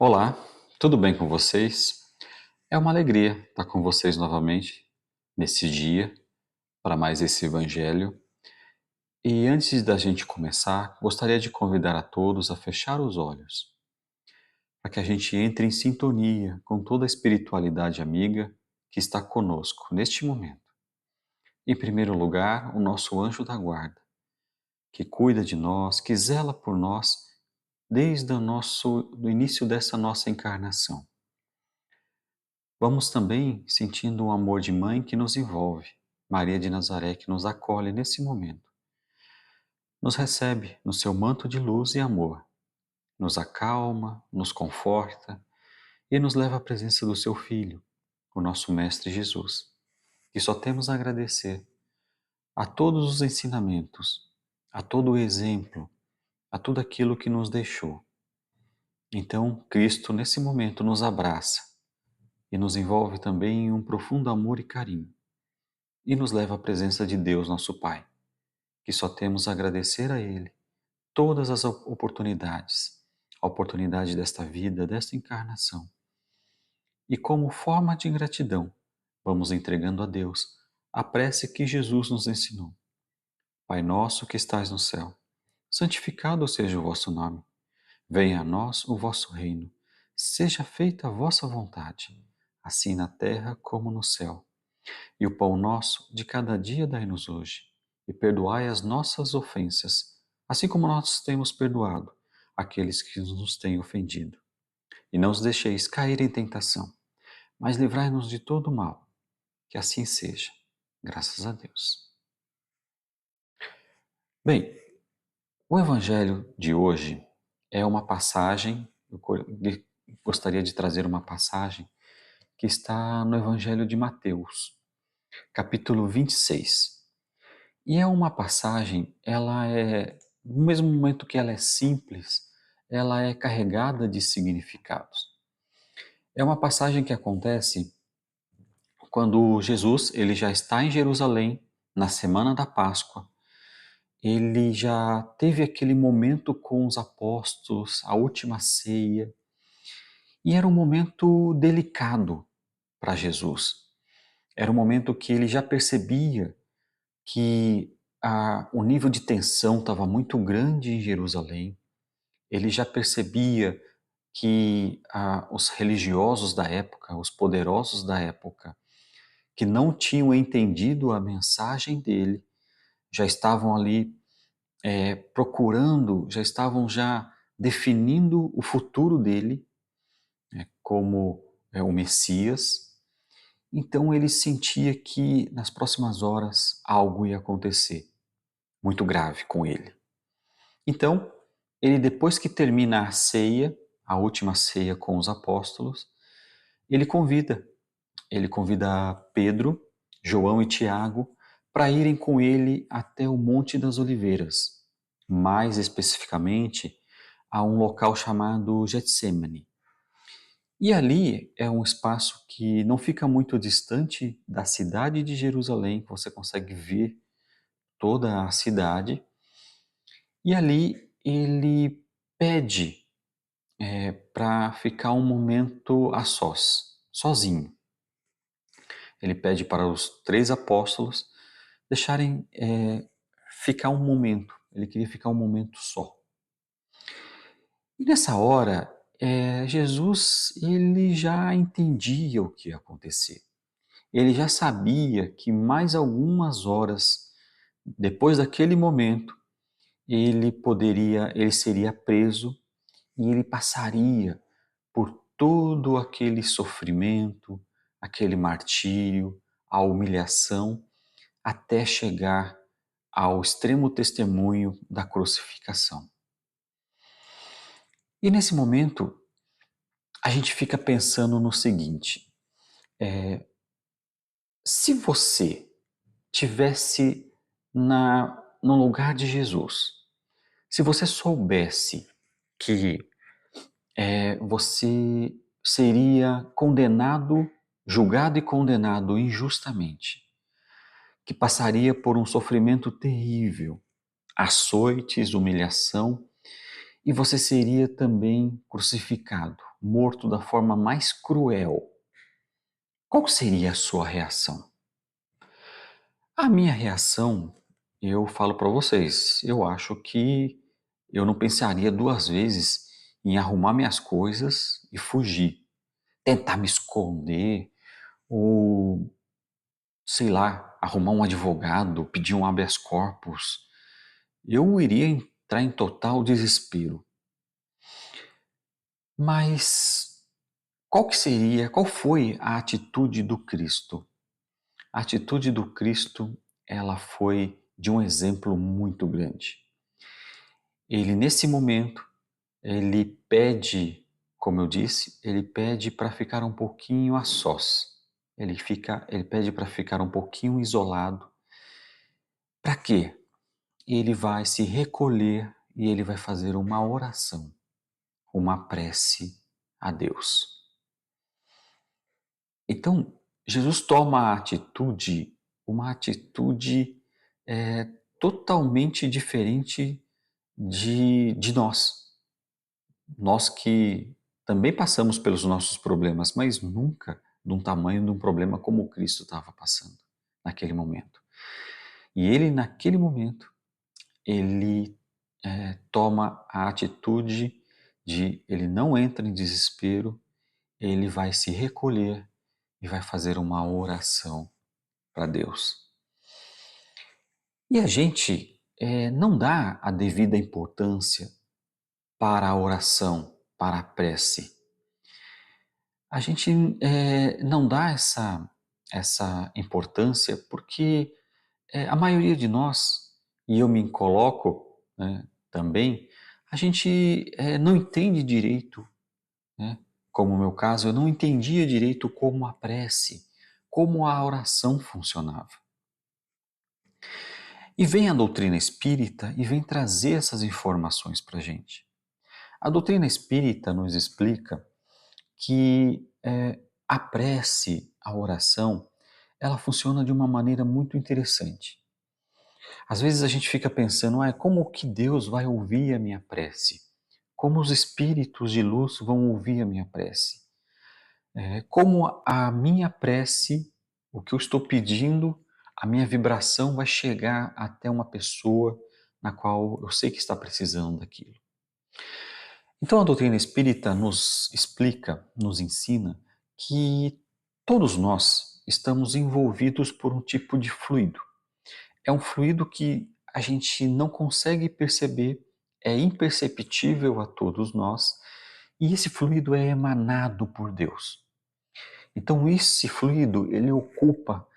Olá, tudo bem com vocês? É uma alegria estar com vocês novamente nesse dia para mais esse Evangelho. E antes da gente começar, gostaria de convidar a todos a fechar os olhos, para que a gente entre em sintonia com toda a espiritualidade amiga que está conosco neste momento. Em primeiro lugar, o nosso anjo da guarda, que cuida de nós, que zela por nós desde do início dessa nossa encarnação. Vamos também sentindo um amor de mãe que nos envolve, Maria de Nazaré que nos acolhe nesse momento. Nos recebe no seu manto de luz e amor, nos acalma, nos conforta e nos leva à presença do seu Filho, o nosso Mestre Jesus. E só temos a agradecer a todos os ensinamentos, a todo o exemplo, a tudo aquilo que nos deixou. Então, Cristo, nesse momento, nos abraça e nos envolve também em um profundo amor e carinho. E nos leva à presença de Deus, nosso Pai, que só temos a agradecer a Ele todas as oportunidades, a oportunidade desta vida, desta encarnação. E como forma de gratidão, vamos entregando a Deus a prece que Jesus nos ensinou. Pai nosso que estais no céu, santificado seja o vosso nome. Venha a nós o vosso reino. Seja feita a vossa vontade, assim na terra como no céu. E o pão nosso de cada dia dai-nos hoje, e perdoai as nossas ofensas, assim como nós temos perdoado aqueles que nos têm ofendido. E não os deixeis cair em tentação, mas livrai-nos de todo o mal. Que assim seja. Graças a Deus. Bem, o Evangelho de hoje é uma passagem, gostaria de trazer uma passagem que está no Evangelho de Mateus, capítulo 26. E é uma passagem, no mesmo momento que ela é simples, ela é carregada de significados. É uma passagem que acontece quando Jesus, ele já está em Jerusalém, na semana da Páscoa. Ele já teve aquele momento com os apóstolos, a última ceia, e era um momento delicado para Jesus. Era um momento que ele já percebia que o nível de tensão estava muito grande em Jerusalém. Ele já percebia que os religiosos da época, os poderosos da época, que não tinham entendido a mensagem dele, já estavam ali procurando, já estavam já definindo o futuro dele, né, como o Messias. Então ele sentia que nas próximas horas algo ia acontecer muito grave com ele. Então, ele depois que termina a ceia, a última ceia com os apóstolos, ele convida Pedro, João e Tiago para irem com ele até o Monte das Oliveiras, mais especificamente a um local chamado Getsêmani. E ali é um espaço que não fica muito distante da cidade de Jerusalém, você consegue ver toda a cidade. E ali ele pede para ficar um momento a sós, sozinho. Ele pede para os 3 apóstolos deixarem ficar um momento. Ele queria ficar um momento só. E nessa hora, Jesus ele já entendia o que ia acontecer. Ele já sabia que mais algumas horas depois daquele momento, ele seria preso e ele passaria por todo aquele sofrimento, aquele martírio, a humilhação, até chegar ao extremo testemunho da crucificação. E nesse momento, a gente fica pensando no seguinte: se você tivesse no lugar de Jesus, se você soubesse que você seria condenado, julgado e condenado injustamente, que passaria por um sofrimento terrível, açoites, humilhação, e você seria também crucificado. morto da forma mais cruel, qual seria a sua reação? A minha reação, eu falo para vocês, eu acho que eu não pensaria duas vezes em arrumar minhas coisas e fugir, tentar me esconder ou, sei lá, arrumar um advogado, pedir um habeas corpus. Eu iria entrar em total desespero. Mas qual foi a atitude do Cristo? A atitude do Cristo, ela foi de um exemplo muito grande. Ele, nesse momento, ele pede, como eu disse, ele pede para ficar um pouquinho a sós. Ele pede para ficar um pouquinho isolado. Para quê? Ele vai se recolher e ele vai fazer uma oração, uma prece a Deus. Então, Jesus toma a atitude, uma atitude totalmente diferente de nós. Nós que também passamos pelos nossos problemas, mas nunca de um tamanho de um problema como o Cristo estava passando naquele momento. E ele, naquele momento, ele toma a atitude de, ele não entra em desespero, ele vai se recolher e vai fazer uma oração para Deus. E a gente não dá a devida importância para a oração, para a prece. A gente não dá essa importância porque a maioria de nós, e eu me coloco, né, também, a gente não entende direito, né, como no meu caso, eu não entendia direito como a prece, como a oração funcionava. E vem a doutrina espírita e vem trazer essas informações para a gente. A doutrina espírita nos explica que a prece, a oração, ela funciona de uma maneira muito interessante. Às vezes a gente fica pensando, como que Deus vai ouvir a minha prece? Como os espíritos de luz vão ouvir a minha prece? Como a minha prece, o que eu estou pedindo, a minha vibração vai chegar até uma pessoa na qual eu sei que está precisando daquilo. Então a doutrina espírita nos explica, nos ensina que todos nós estamos envolvidos por um tipo de fluido. É um fluido que a gente não consegue perceber, é imperceptível a todos nós, e esse fluido é emanado por Deus. Então esse fluido, ele ocupa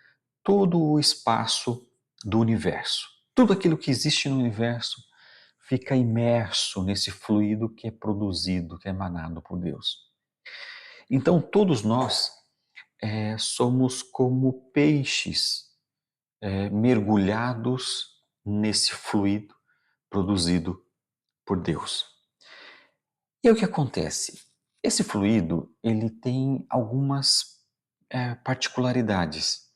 todo o espaço do universo. Tudo aquilo que existe no universo fica imerso nesse fluido que é produzido, que é emanado por Deus. Então todos nós somos como peixes mergulhados nesse fluido produzido por Deus. E aí o que acontece? Esse fluido, ele tem algumas particularidades.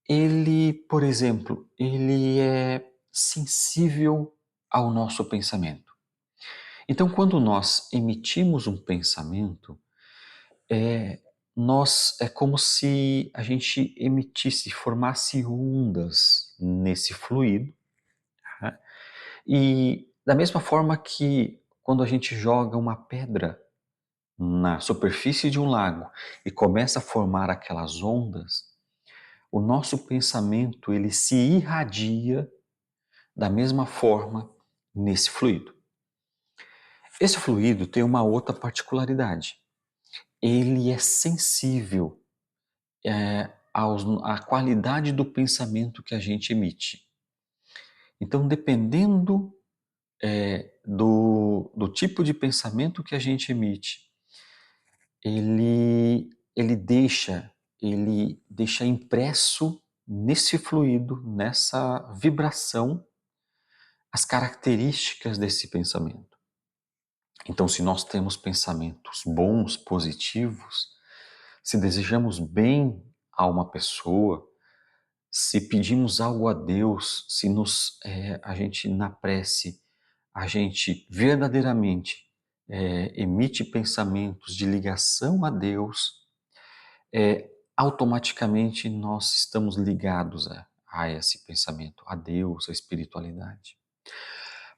Ele, por exemplo, ele é sensível ao nosso pensamento. Então, quando nós emitimos um pensamento, é, é como se a gente emitisse, formasse ondas nesse fluido, né? E da mesma forma que quando a gente joga uma pedra na superfície de um lago e começa a formar aquelas ondas, o nosso pensamento ele se irradia da mesma forma nesse fluido. Esse fluido tem uma outra particularidade. Ele é sensível à qualidade do pensamento que a gente emite. Então, dependendo do tipo de pensamento que a gente emite, ele deixa impresso nesse fluido, nessa vibração, as características desse pensamento. Então, se nós temos pensamentos bons, positivos, se desejamos bem a uma pessoa, se pedimos algo a Deus, se a gente na prece, a gente verdadeiramente emite pensamentos de ligação a Deus, automaticamente nós estamos ligados a esse pensamento, a Deus, a espiritualidade.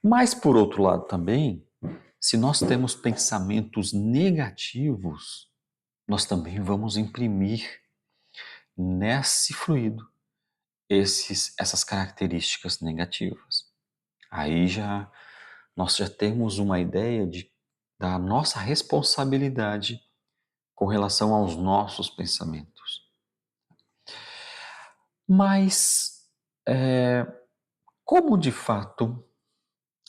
Mas, por outro lado também, se nós temos pensamentos negativos, nós também vamos imprimir nesse fluido essas características negativas. Aí nós já temos uma ideia da nossa responsabilidade com relação aos nossos pensamentos. Mas como de fato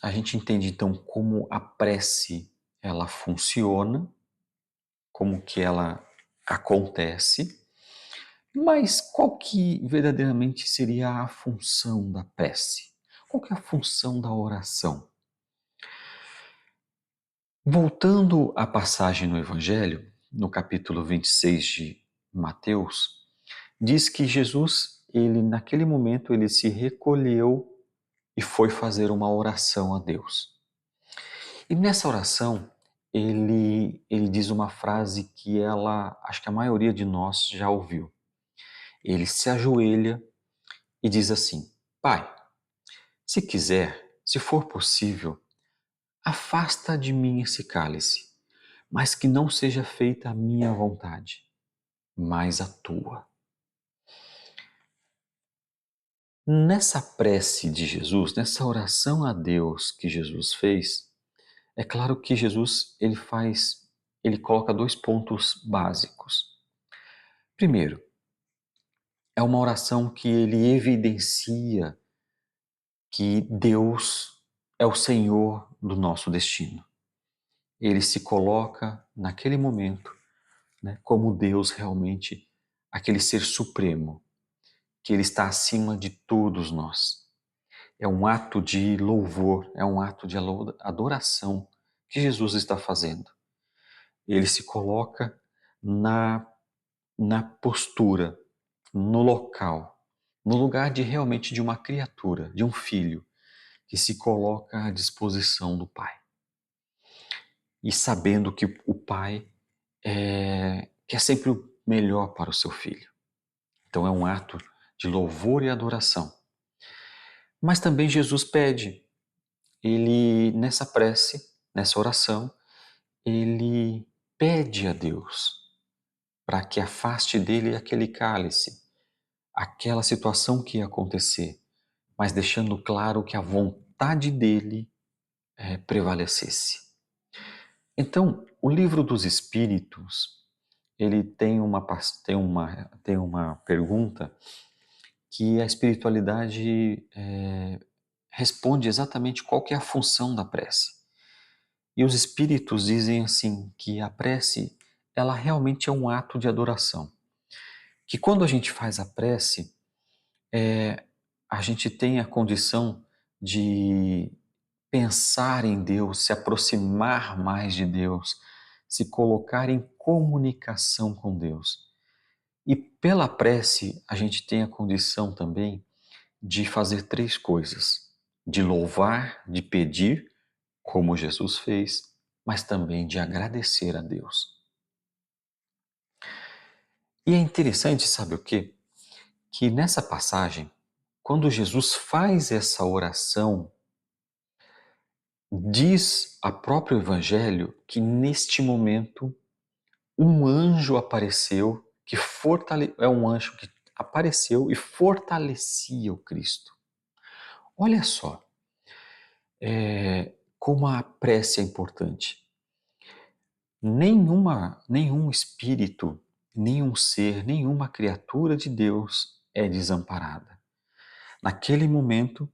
a gente entende então como a prece ela funciona, como que ela acontece, mas qual que verdadeiramente seria a função da prece? Qual que é a função da oração? Voltando à passagem no Evangelho, no capítulo 26 de Mateus, diz que Jesus, ele naquele momento, ele se recolheu e foi fazer uma oração a Deus. E nessa oração, ele diz uma frase que acho que a maioria de nós já ouviu. Ele se ajoelha e diz assim: Pai, se quiser, se for possível, afasta de mim esse cálice, mas que não seja feita a minha vontade, mas a tua. Nessa prece de Jesus, nessa oração a Deus que Jesus fez, é claro que Jesus ele coloca dois pontos básicos. Primeiro, é uma oração que ele evidencia que Deus é o Senhor do nosso destino. Ele se coloca naquele momento, né, como Deus realmente, aquele ser supremo, que ele está acima de todos nós. É um ato de louvor, é um ato de adoração que Jesus está fazendo. Ele se coloca na postura, no local, no lugar de realmente de uma criatura, de um filho, que se coloca à disposição do Pai. E sabendo que o Pai quer sempre o melhor para o seu filho. Então é um ato de louvor e adoração. Mas também Jesus pede, ele nessa prece, nessa oração, ele pede a Deus para que afaste dele aquele cálice, aquela situação que ia acontecer, mas deixando claro que a vontade dele prevalecesse. Então, o livro dos Espíritos, ele tem uma pergunta que a espiritualidade responde exatamente qual que é a função da prece. E os Espíritos dizem assim, que a prece, ela realmente é um ato de adoração. Que quando a gente faz a prece, a gente tem a condição de pensar em Deus, se aproximar mais de Deus, se colocar em comunicação com Deus. E pela prece, a gente tem a condição também de fazer três coisas: de louvar, de pedir, como Jesus fez, mas também de agradecer a Deus. E é interessante, sabe o quê? Que nessa passagem, quando Jesus faz essa oração, diz a próprio Evangelho que neste momento um anjo apareceu é um anjo que apareceu e fortalecia o Cristo. Olha só, como a prece é importante. Nenhum espírito, nenhum ser, nenhuma criatura de Deus é desamparada. Naquele momento,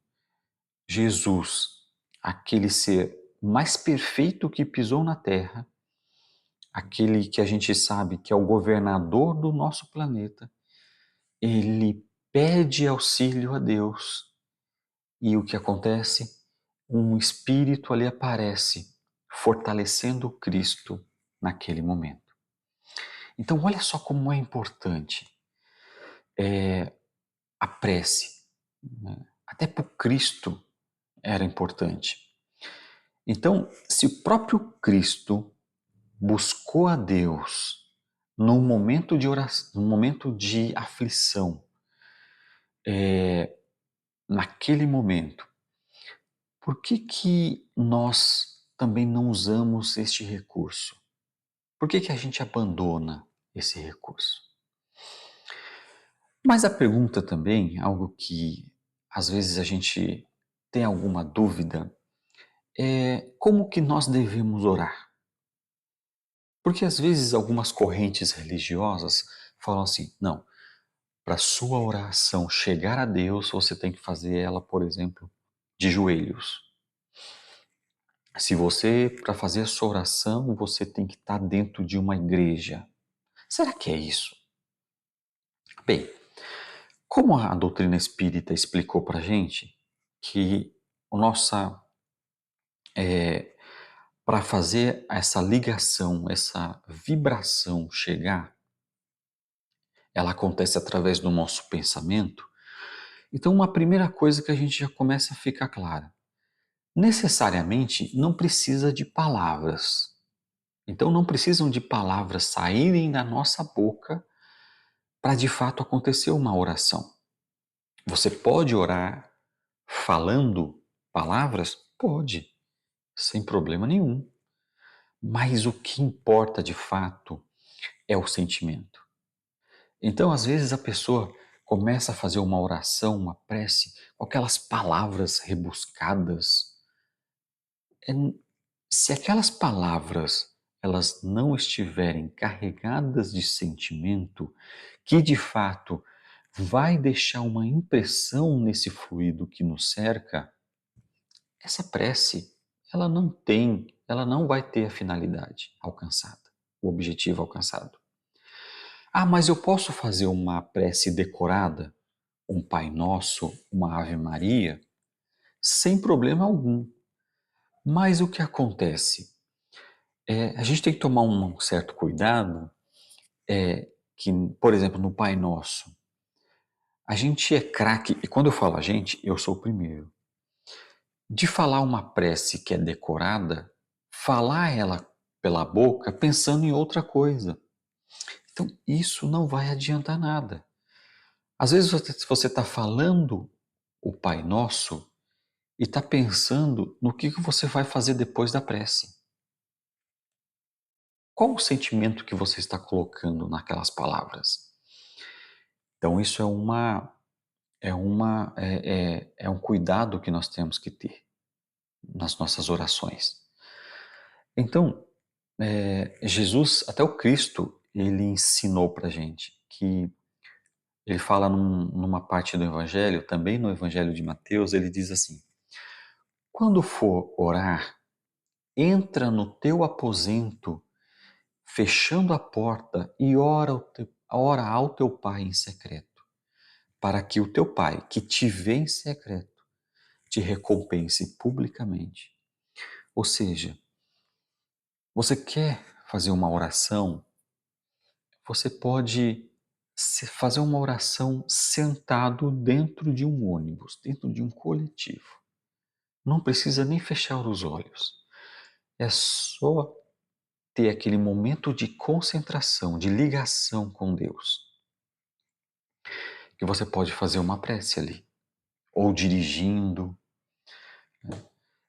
Jesus, aquele ser mais perfeito que pisou na Terra, aquele que a gente sabe que é o governador do nosso planeta, ele pede auxílio a Deus. E o que acontece? Um espírito ali aparece, fortalecendo o Cristo naquele momento. Então, olha só como é importante a prece. Né? Até para o Cristo era importante. Então, se o próprio Cristo buscou a Deus num momento de oração, num momento de aflição, naquele momento, por que que nós também não usamos este recurso? Por que que a gente abandona esse recurso? Mas a pergunta também, algo que às vezes a gente tem alguma dúvida, é como que nós devemos orar? Porque às vezes algumas correntes religiosas falam assim, não, para sua oração chegar a Deus, você tem que fazer ela, por exemplo, de joelhos. Se você, para fazer a sua oração, você tem que estar dentro de uma igreja. Será que é isso? Bem, como a doutrina espírita explicou para gente que o nossa para fazer essa ligação, essa vibração chegar, ela acontece através do nosso pensamento. Então, uma primeira coisa que a gente já começa a ficar clara, necessariamente não precisa de palavras. Então, não precisam de palavras saírem da nossa boca para de fato acontecer uma oração. Você pode orar falando palavras? Pode, sem problema nenhum. Mas o que importa de fato é o sentimento. Então, às vezes, a pessoa começa a fazer uma oração, uma prece, com aquelas palavras rebuscadas. É, se aquelas palavras elas não estiverem carregadas de sentimento, que de fato vai deixar uma impressão nesse fluido que nos cerca, essa prece, ela não vai ter a finalidade alcançada, o objetivo alcançado. Ah, mas eu posso fazer uma prece decorada, um Pai Nosso, uma Ave Maria, sem problema algum. Mas o que acontece? A gente tem que tomar um certo cuidado, que, por exemplo, no Pai Nosso, a gente é craque, e quando eu falo a gente, eu sou o primeiro, de falar uma prece que é decorada, falar ela pela boca pensando em outra coisa. Então, isso não vai adiantar nada. Às vezes você está falando o Pai Nosso e está pensando no que você vai fazer depois da prece. Qual o sentimento que você está colocando naquelas palavras? Então, isso é um cuidado que nós temos que ter nas nossas orações. Então, Jesus, até o Cristo, ele ensinou para gente que ele fala numa parte do Evangelho, também no Evangelho de Mateus, ele diz assim: quando for orar, entra no teu aposento, fechando a porta, e ora ao teu Pai em secreto, para que o teu Pai, que te vê em secreto, te recompense publicamente. Ou seja, você quer fazer uma oração, você pode fazer uma oração sentado dentro de um ônibus, dentro de um coletivo. Não precisa nem fechar os olhos. É só ter aquele momento de concentração, de ligação com Deus, que você pode fazer uma prece ali, ou dirigindo.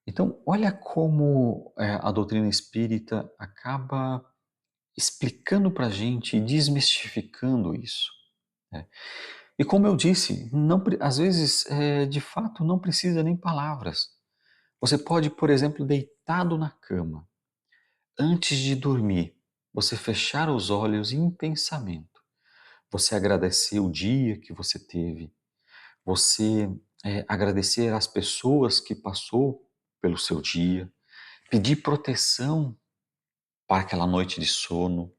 Então, olha como a doutrina espírita acaba explicando para a gente e desmistificando isso, né? E como eu disse, às vezes, de fato, não precisa nem palavras. Você pode, por exemplo, deitado na cama, antes de dormir, você fechar os olhos em pensamento, você agradecer o dia que você teve, você agradecer as pessoas que passou pelo seu dia, pedir proteção para aquela noite de sono.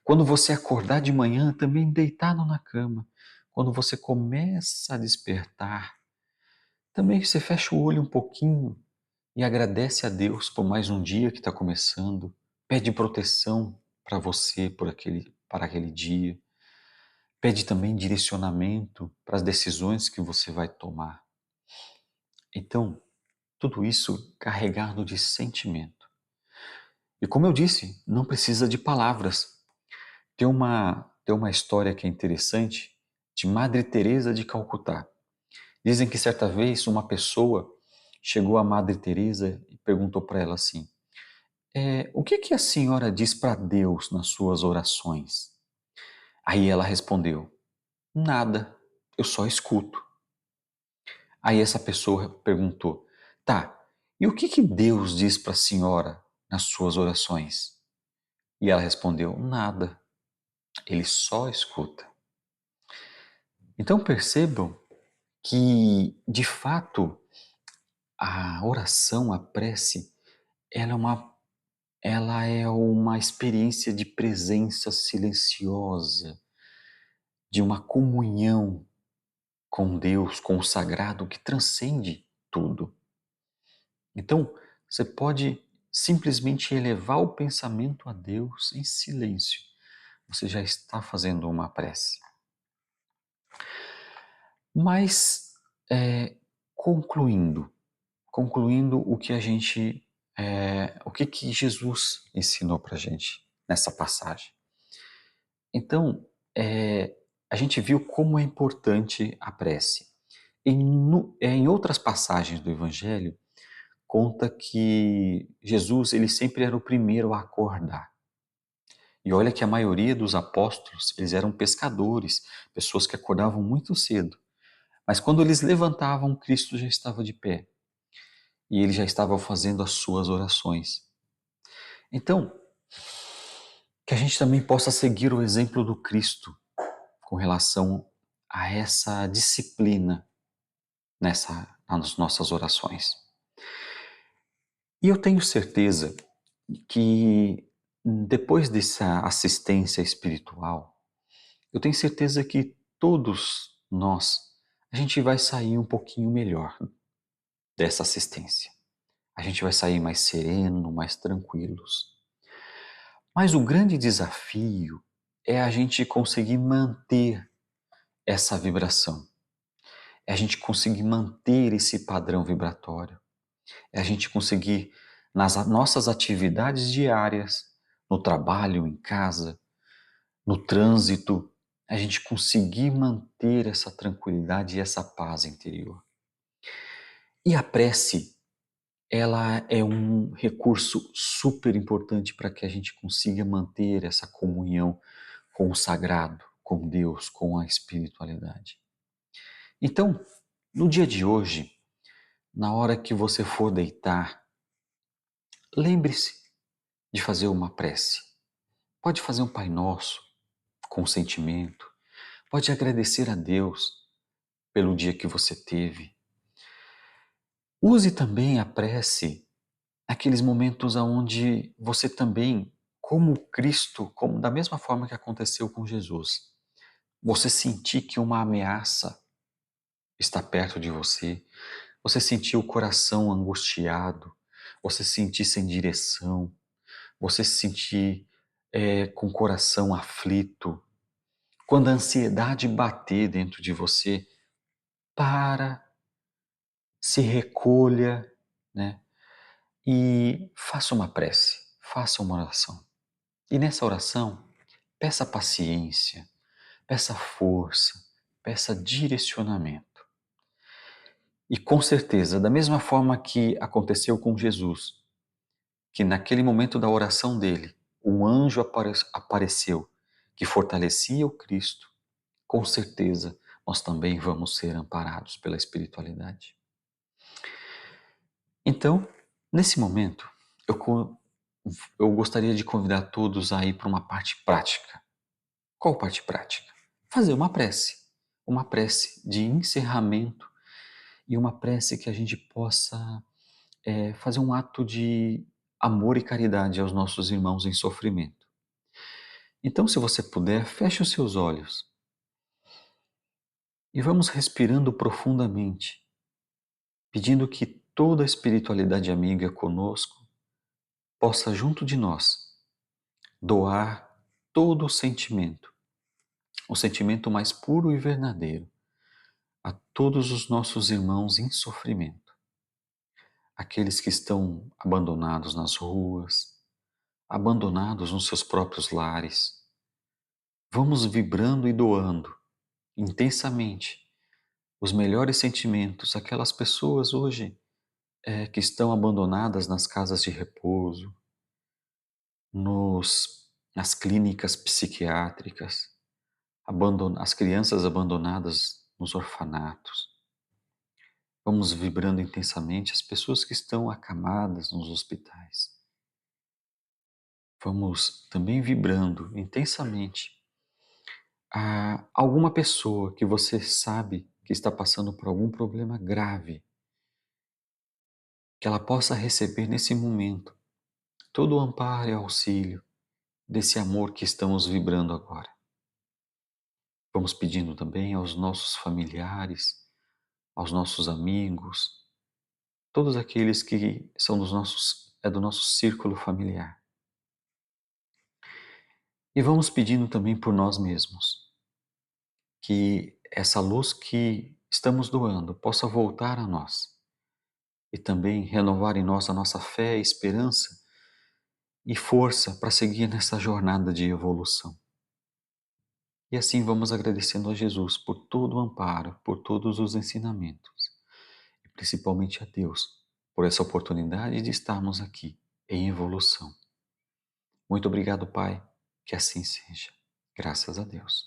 Quando você acordar de manhã, também deitado na cama. Quando você começa a despertar, também você fecha o olho um pouquinho e agradece a Deus por mais um dia que está começando. Pede proteção para você para aquele dia. Pede também direcionamento para as decisões que você vai tomar. Então, Tudo isso carregado de sentimento. E como eu disse, não precisa de palavras. Tem uma história que é interessante de Madre Teresa de Calcutá. Dizem que certa vez uma pessoa chegou a Madre Teresa e perguntou para ela assim: o que que a senhora diz para Deus nas suas orações? Aí ela respondeu: nada, eu só escuto. Aí essa pessoa perguntou: tá, e o que que Deus diz para a senhora nas suas orações? E ela respondeu: nada, ele só escuta. Então percebam que, de fato, a oração, a prece, ela é uma experiência de presença silenciosa, de uma comunhão com Deus, com o sagrado que transcende tudo. Então, você pode simplesmente elevar o pensamento a Deus em silêncio. Você já está fazendo uma prece. Mas, é, concluindo, concluindo o que que Jesus ensinou para a gente nessa passagem. Então, é, a gente viu como é importante a prece. Em outras passagens do Evangelho, conta que Jesus ele sempre era o primeiro a acordar. E olha que a maioria dos apóstolos, eles eram pescadores, pessoas que acordavam muito cedo. Mas quando eles levantavam, Cristo já estava de pé. E ele já estava fazendo as suas orações. Então, que a gente também possa seguir o exemplo do Cristo com relação a essa disciplina nas nossas orações. E eu tenho certeza que depois dessa assistência espiritual, eu tenho certeza que todos nós, a gente vai sair um pouquinho melhor dessa assistência. A gente vai sair mais sereno, mais tranquilos. Mas o grande desafio é a gente conseguir manter essa vibração. É a gente conseguir manter esse padrão vibratório. É a gente conseguir, nas nossas atividades diárias, no trabalho, em casa, no trânsito, a gente conseguir manter essa tranquilidade e essa paz interior. E a prece, ela é um recurso super importante para que a gente consiga manter essa comunhão com o sagrado, com Deus, com a espiritualidade. Então, no dia de hoje, na hora que você for deitar, lembre-se de fazer uma prece. Pode fazer um Pai Nosso com sentimento, pode agradecer a Deus pelo dia que você teve. Use também a prece naqueles momentos onde você também, como Cristo, como da mesma forma que aconteceu com Jesus, você sentir que uma ameaça está perto de você, você sentir o coração angustiado, você sentir sem direção, você se sentir com o coração aflito. Quando a ansiedade bater dentro de você, para, se recolha, né? E faça uma prece, faça uma oração. E nessa oração, peça paciência, peça força, peça direcionamento. E com certeza, da mesma forma que aconteceu com Jesus, que naquele momento da oração dele, um anjo apareceu que fortalecia o Cristo, com certeza nós também vamos ser amparados pela espiritualidade. Então, nesse momento, eu gostaria de convidar todos a ir para uma parte prática. Qual parte prática? Fazer uma prece de encerramento e uma prece que a gente possa fazer um ato de amor e caridade aos nossos irmãos em sofrimento. Então, se você puder, feche os seus olhos e vamos respirando profundamente, pedindo que toda a espiritualidade amiga conosco possa, junto de nós, doar todo o sentimento mais puro e verdadeiro, a todos os nossos irmãos em sofrimento, aqueles que estão abandonados nas ruas, abandonados nos seus próprios lares. Vamos vibrando e doando intensamente os melhores sentimentos àquelas pessoas hoje que estão abandonadas nas casas de repouso, nas clínicas psiquiátricas, as crianças abandonadas nos orfanatos. Vamos vibrando intensamente as pessoas que estão acamadas nos hospitais. Vamos também vibrando intensamente a alguma pessoa que você sabe que está passando por algum problema grave, que ela possa receber nesse momento todo o amparo e auxílio desse amor que estamos vibrando agora. Vamos pedindo também aos nossos familiares, aos nossos amigos, todos aqueles que são do nosso círculo familiar. E vamos pedindo também por nós mesmos, que essa luz que estamos doando possa voltar a nós e também renovar em nós a nossa fé, esperança e força para seguir nessa jornada de evolução. E assim vamos agradecendo a Jesus por todo o amparo, por todos os ensinamentos e principalmente a Deus por essa oportunidade de estarmos aqui em evolução. Muito obrigado, Pai, que assim seja. Graças a Deus.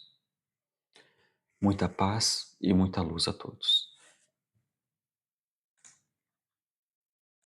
Muita paz e muita luz a todos.